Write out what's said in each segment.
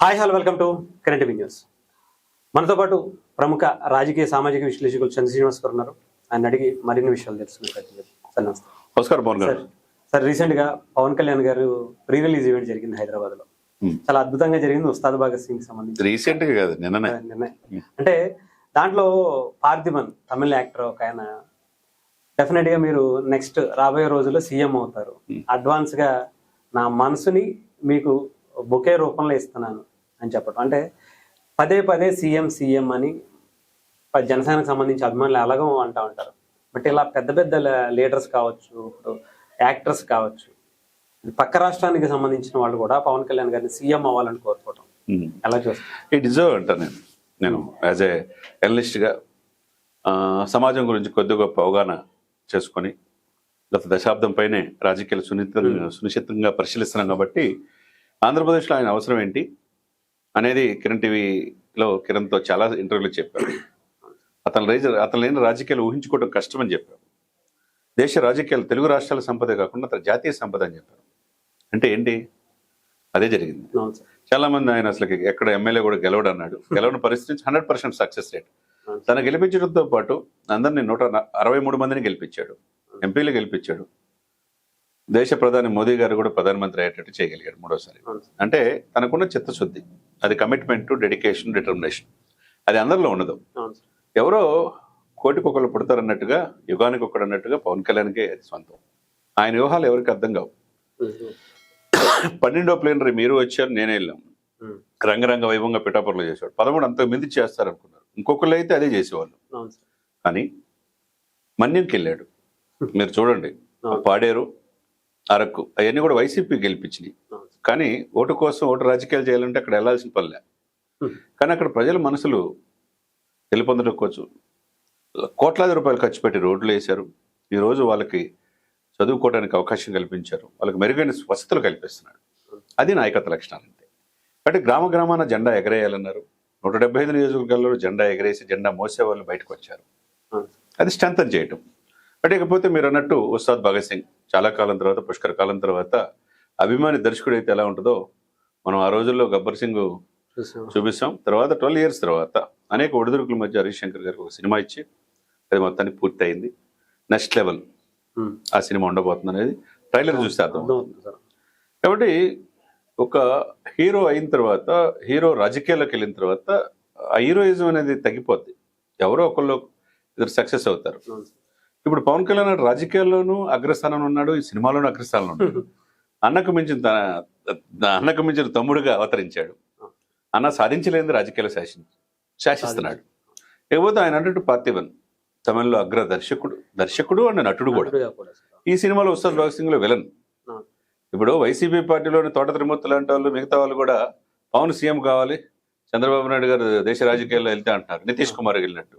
Hi hello welcome to current news. మనతో పాటు ప్రముఖ రాజకీయ సామాజిక విశ్లేషకులు చంద్ర శ్రీనివాస్ గారు ఉన్నారు. ఆయన అడిగి మరిన్ని విషయాలు తెలుసుకునే ప్రయత్నం చేద్దాం. సార్ నమస్తే. నమస్కారం పవన్ గారు. సార్ రీసెంట్ గా పవన్ కళ్యాణ్ గారు ప్రీ రిలీజ్ ఈవెంట్ జరిగింది హైదరాబాద్ లో. చాలా అద్భుతంగా జరిగింది. ఉస్తాద్ భగత్ సింగ్ సంబంధించి రీసెంట్ గా కాదు నిన్ననే. అంటే దాంట్లో పార్థిబన్ తమిళ యాక్టర్ ఒక ఆయన డెఫినెట్ గా మీరు నెక్స్ట్ రాబోయే రోజుల్లో సీఎం అవుతారు, అడ్వాన్స్ గా నా మనసుని మీకు బొకే రూపంలో ఇస్తున్నాను అని చెప్పడం. అంటే పదే పదే సీఎం సీఎం అని జనసేనకు సంబంధించి అభిమానులు ఎలాగో అంటూ ఉంటారు. బట్ ఇలా పెద్ద పెద్ద లీడర్స్ కావచ్చు, ఇప్పుడు యాక్టర్స్ కావచ్చు, పక్క రాష్ట్రానికి సంబంధించిన వాళ్ళు కూడా పవన్ కళ్యాణ్ గారిని సీఎం అవ్వాలని కోరుకోవడం ఎలా చూస్తారు? ఈ డిజర్వ్ అంటాను నేను యాజ్ ఏ జర్నలిస్ట్ గా సమాజం గురించి కొద్ది గొప్ప అవగాహన చేసుకొని గత దశాబ్దం పైనే రాజకీయాలు సునిశ్చితంగా పరిశీలిస్తున్నాం కాబట్టి ఆంధ్రప్రదేశ్లో ఆయన అవసరం ఏంటి అనేది కిరణ్ టీవీలో కిరణ్తో చాలా ఇంటర్వ్యూలు చెప్పారు. అతను లేని రాజకీయాలు ఊహించుకోవడం కష్టమని చెప్పారు. దేశ రాజకీయాలు తెలుగు రాష్ట్రాల సంపద కాకుండా అతను జాతీయ సంపద అని చెప్పారు. అంటే ఏంటి? అదే జరిగింది. చాలా మంది ఆయన అసలు ఎక్కడ ఎమ్మెల్యే కూడా గెలవడం అన్నాడు. గెలవని పరిస్థితి 100% సక్సెస్ రేట్. తను గెలిపించడంతో పాటు అందరినీ 163 మందిని గెలిపించాడు, ఎంపీలు గెలిపించాడు. దేశ ప్రధాని మోదీ గారు కూడా ప్రధానమంత్రి అయ్యేటట్టు చేయగలిగాడు మూడోసారి. అంటే తనకున్న చిత్తశుద్ధి, అది కమిట్మెంట్, డెడికేషన్, డిటర్మినేషన్, అది అందరిలో ఉండదు. ఎవరో కోటికొకరు పుడతారన్నట్టుగా, యుగానికి ఒకడు అన్నట్టుగా పవన్ కళ్యాణ్కే అది సొంతం. ఆయన వ్యూహాలు ఎవరికి అర్థం కావు. 12వ ప్లేనరీ మీరు వచ్చారు, నేనే వెళ్ళాం. రంగరంగ వైభవంగా పిఠాపురంలో చేసేవాడు. 13 అంతకు మించి చేస్తారనుకున్నారు. ఇంకొకళ్ళు అయితే అదే చేసేవాళ్ళు. కానీ మన్యంకి వెళ్ళాడు. మీరు చూడండి, పాడేరు, అరకు అవన్నీ కూడా వైసీపీ గెలిపించినాయి. కానీ ఓటు కోసం, ఓటు రాజకీయాలు చేయాలంటే అక్కడ వెళ్లాల్సిన పనిలే. కానీ అక్కడ ప్రజల మనసులు గెలుపొందడం కోసం కోట్లాది రూపాయలు ఖర్చు పెట్టి రోడ్లు వేశారు. ఈరోజు వాళ్ళకి చదువుకోవడానికి అవకాశం కల్పించారు, వాళ్ళకి మెరుగైన వసతులు కల్పిస్తున్నాడు. అది నాయకత్వ లక్షణాలు. అంతే. కాబట్టి గ్రామ గ్రామాన జెండా ఎగరేయాలన్నారు. 175 నియోజకవర్గాల్లో జెండా ఎగరేసి జెండా మోసే వాళ్ళు బయటకు వచ్చారు. అది స్ట్రెంథన్ చేయటం. అంటే ఇకపోతే మీరు అన్నట్టు ఉస్తాద్ భగత్ సింగ్ చాలా కాలం తర్వాత, పుష్కర కాలం తర్వాత అభిమాని దర్శకుడు అయితే ఎలా ఉంటుందో మనం ఆ రోజుల్లో గబ్బర్ సింగ్ చూపిస్తాం. తర్వాత 12 years తర్వాత అనేక ఒడిదుడుకుల మధ్య హరీష్ శంకర్ గారికి ఒక సినిమా ఇచ్చి అది మొత్తానికి పూర్తి అయింది. నెక్స్ట్ లెవెల్ ఆ సినిమా ఉండబోతుంది అనేది ట్రైలర్ చూస్తే అర్థం. కాబట్టి ఒక హీరో అయిన తర్వాత, హీరో రాజకీయాల్లోకి వెళ్ళిన తర్వాత ఆ హీరోయిజం అనేది తగ్గిపోద్ది. ఎవరో ఒకళ్ళు ఇద్దరు సక్సెస్ అవుతారు. ఇప్పుడు పవన్ కళ్యాణ్ రాజకీయాల్లోనూ అగ్రస్థానంలో ఉన్నాడు, ఈ సినిమాలోనూ అగ్రస్థానంలో ఉన్నాడు. అన్నకు మించిన తమ్ముడుగా అవతరించాడు. అన్న సాధించలేని రాజకీయాలు శాసిస్తున్నాడు. ఇకపోతే ఆయన అన్నట్టు పార్థిబన్ తమిళలో అగ్ర దర్శకుడు అండ్ నటుడు కూడా. ఈ సినిమాలో ఉస్తాద్ భగత్ సింగ్ లో విలన్. ఇప్పుడు వైసీపీ పార్టీలోని తోట త్రిమూర్తులు లాంటి వాళ్ళు, మిగతా వాళ్ళు కూడా పవన్ సీఎం కావాలి, చంద్రబాబు నాయుడు గారు దేశ రాజకీయాల్లో వెళ్తే అంటున్నారు. నితీష్ కుమార్ వెళ్ళినట్టు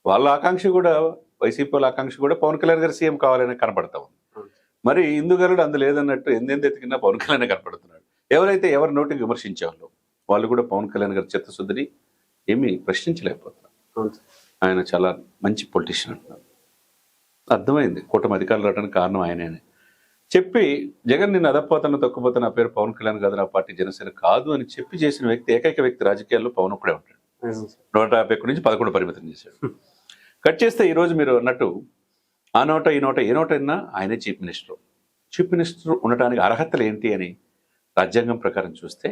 వాళ్ళ ఆకాంక్ష కూడా, వైసీపీ వాళ్ళ ఆకాంక్ష కూడా పవన్ కళ్యాణ్ గారు సీఎం కావాలని కనపడతా ఉంది. మరి ఇందుగలడు అందు లేదన్నట్టు ఎందెంత ఎతికినా పవన్ కళ్యాణ్ కనపడుతున్నాడు. ఎవరైతే ఎవరి నోటికి విమర్శించేవాళ్ళు వాళ్ళు కూడా పవన్ కళ్యాణ్ గారి చిత్తశుద్ధిని ఏమీ ప్రశ్నించలేకపోతున్నారు. ఆయన చాలా మంచి పొలిటీషియన్ అంటున్నారు. అర్థమైంది కూటమి అధికారులు రావడానికి కారణం ఆయనే చెప్పి, జగన్ నిన్ను అదపోతాను తొక్కుపోతా, నా పేరు పవన్ కళ్యాణ్ కాదు, నా పార్టీ జనసేన కాదు అని చెప్పి చేసిన వ్యక్తి, ఏకైక వ్యక్తి రాజకీయాల్లో పవన్ ఒక్కడే ఉంటాడు. 151 నుంచి 11 పరిమితం చేశాడు. కట్ చేస్తే ఈరోజు మీరు అన్నట్టు ఆ నోట ఈ నోట ఏ నోట అయినా ఆయనే చీఫ్ మినిస్టర్. చీఫ్ మినిస్టర్ ఉండటానికి అర్హతలు ఏంటి అని రాజ్యాంగం ప్రకారం చూస్తే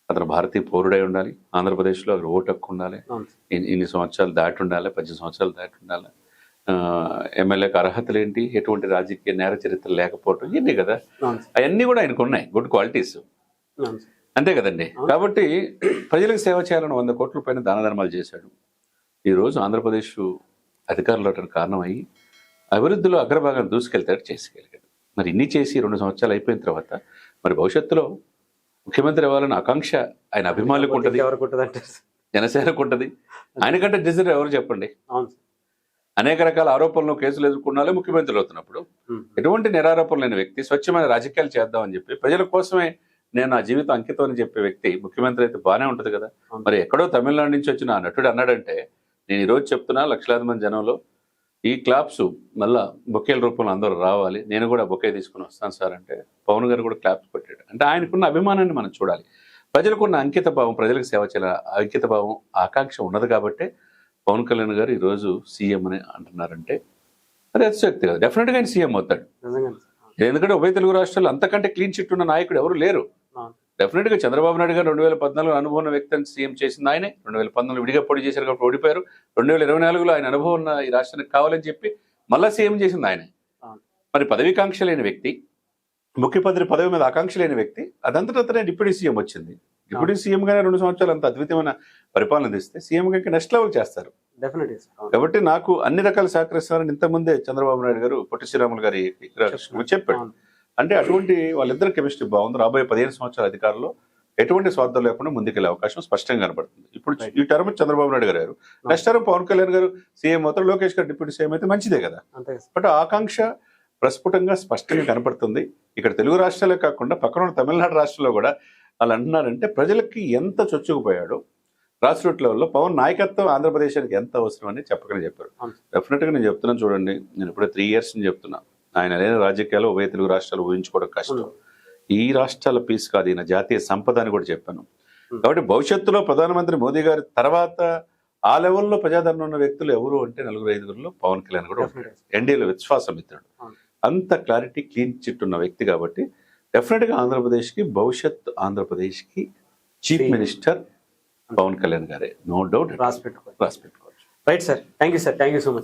అతను భారతీయ పౌరుడై ఉండాలి, ఆంధ్రప్రదేశ్లో అక్కడ ఓటు హక్కు ఉండాలి, ఇన్ని సంవత్సరాలు దాటి ఉండాలి, 18 సంవత్సరాలు దాటి ఉండాలి, ఎమ్మెల్యేకి అర్హతలు ఏంటి, ఎటువంటి రాజకీయ నేర చరిత్ర లేకపోవటం, ఇవన్నీ కదా. అవన్నీ కూడా ఆయనకు ఉన్నాయి, గుడ్ క్వాలిటీస్. అంతే కదండి. కాబట్టి ప్రజలకు సేవ చేయాలని 100 కోట్ల పైన దాన ధర్మాలు చేశాడు. ఈరోజు ఆంధ్రప్రదేశ్ అధికారులు అవడానికి కారణమయ్యి అభివృద్ధిలో అగ్రభాగాన్ని దూసుకెళ్తాడు, చేసుకెళ్ళాడు. మరి ఇన్ని చేసి 2 సంవత్సరాలు అయిపోయిన తర్వాత మరి భవిష్యత్తులో ముఖ్యమంత్రి అవ్వాలని ఆకాంక్ష ఆయన అభిమానులకు ఉంటుంది, జనసేనకు ఉంటుంది. ఆయనకంటే డిజర్వ్ ఎవరు చెప్పండి? అనేక రకాల ఆరోపణలు, కేసులు ఎదుర్కొన్నాలే ముఖ్యమంత్రులు అవుతున్నప్పుడు ఎటువంటి నిరారోపణ లేని వ్యక్తి స్వచ్ఛమైన రాజకీయాలు చేద్దామని చెప్పి ప్రజల కోసమే నేను నా జీవితం అంకితం అని చెప్పే వ్యక్తి ముఖ్యమంత్రి అయితే బాగానే ఉంటుంది కదా. మరి ఎక్కడో తమిళనాడు నుంచి వచ్చిన ఆ నటుడు అన్నాడంటే, నేను ఈరోజు చెప్తున్నా లక్షలాది మంది జనంలో ఈ క్లాప్స్ మళ్ళా బొకేల రూపంలో అందరూ రావాలి, నేను కూడా బొకే తీసుకుని వస్తాను సార్ అంటే పవన్ గారు కూడా క్లాప్స్ కొట్టాడు. అంటే ఆయనకున్న అభిమానాన్ని మనం చూడాలి. ప్రజలకు ఉన్న అంకిత భావం, ప్రజలకు సేవ చేయాల అంకిత భావం, ఆకాంక్ష ఉన్నది కాబట్టే పవన్ కళ్యాణ్ గారు ఈరోజు సీఎం అని అంటున్నారంటే అది అతిశక్తి కదా. డెఫినెట్గా ఆయన సీఎం అవుతాడు. నిజంగానే సార్. ఎందుకంటే ఉభయ తెలుగు రాష్ట్రాలు అంతకంటే క్లీన్ చిట్ ఉన్న నాయకుడు ఎవరు లేరు. అవును. డెఫినెట్గా చంద్రబాబు నాయుడు గారు 2014 అనుభవం ఉన్న వ్యక్తిని సీఎం చేసింది ఆయనే. 2019 విడిగా పోటీ చేశారు కాబట్టి ఓడిపోయారు. 2024లో ఆయన అనుభవం ఉన్న ఈ రాష్ట్రానికి కావాలని చెప్పి మళ్ళా సీఎం చేసింది ఆయనే. అవును. మరి పదవికాంక్ష లేని వ్యక్తి, ముఖ్యమంత్రి పదవి మీద ఆకాంక్ష లేని వ్యక్తి, అదంతటనే డిప్యూటీ సీఎం వచ్చింది. డిప్యూటీ సీఎం గానే 2 సంవత్సరాలు అంత అద్భుతమైన పరిపాలన ఇస్తే సీఎం గారికి నెక్స్ట్ లెవెల్ చేస్తారు. Definitely sir. అవును. కాబట్టి నాకు అన్ని రకాల సహకరిస్తారని ఇంతకుముందే చంద్రబాబు నాయుడు గారు పొట్టి శ్రీరాములు గారి చెప్పాడు. అవును. అంటే అటువంటి వాళ్ళిద్దరు కెమిస్ట్రీ బాగుంది. రాబోయే 15 సంవత్సరాల అధికారంలో ఎటువంటి స్వార్థం లేకుండా ముందుకెళ్లే అవకాశం స్పష్టంగా కనబడుతుంది. ఇప్పుడు ఈ టర్మ్ చంద్రబాబు నాయుడు గారు, నెక్స్ట్ టర్మ్ పవన్ కళ్యాణ్ గారు సీఎం అవుతారు, లోకేష్ గారు డిప్యూటీ సీఎం అయితే మంచిదే కదా. అంతే సార్. బట్ ఆకాంక్ష ప్రస్ఫుటంగా స్పష్టంగా కనపడుతుంది. ఇక్కడ తెలుగు రాష్ట్రాలే కాకుండా పక్కన ఉన్న తమిళనాడు రాష్ట్రంలో కూడా వాళ్ళు అంటున్నారంటే ప్రజలకి ఎంత చొచ్చుకుపోయాడో గ్రాస్ రూట్ లెవెల్లో పవన్ నాయకత్వం ఆంధ్రప్రదేశానికి ఎంత అవసరం అని చెప్పకనే చెప్పారు. అవును. డెఫినెట్గా నేను చెప్తున్నాను చూడండి, నేను ఇప్పుడే 3 years అని చెప్తున్నా. ఆయన లేని రాజకీయాలు ఉభయ తెలుగు రాష్ట్రాలు ఊహించుకోవడం కష్టం. ఈ రాష్ట్రాల పీస్ కాదు, ఈయన జాతీయ సంపద అని కూడా చెప్పాను. కాబట్టి భవిష్యత్తులో ప్రధానమంత్రి మోదీ గారి తర్వాత ఆ లెవెల్లో ప్రజాదరణ ఉన్న వ్యక్తులు ఎవరు అంటే 4-5 పవన్ కళ్యాణ్ కూడా ఉంటాడు. ఎన్డీఏలో విశ్వాసం ఇస్తాడు. అంత క్లారిటీ క్లీన్ చిట్ ఉన్న వ్యక్తి కాబట్టి డెఫినెట్గా ఆంధ్రప్రదేశ్కి, భవిష్యత్ ఆంధ్రప్రదేశ్కి చీఫ్ మినిస్టర్ పవన్ కళ్యాణ్ గారే, నో డౌట్. రాసి పెట్టుకోవచ్చు. Right sir. Thank you sir. Thank you so much.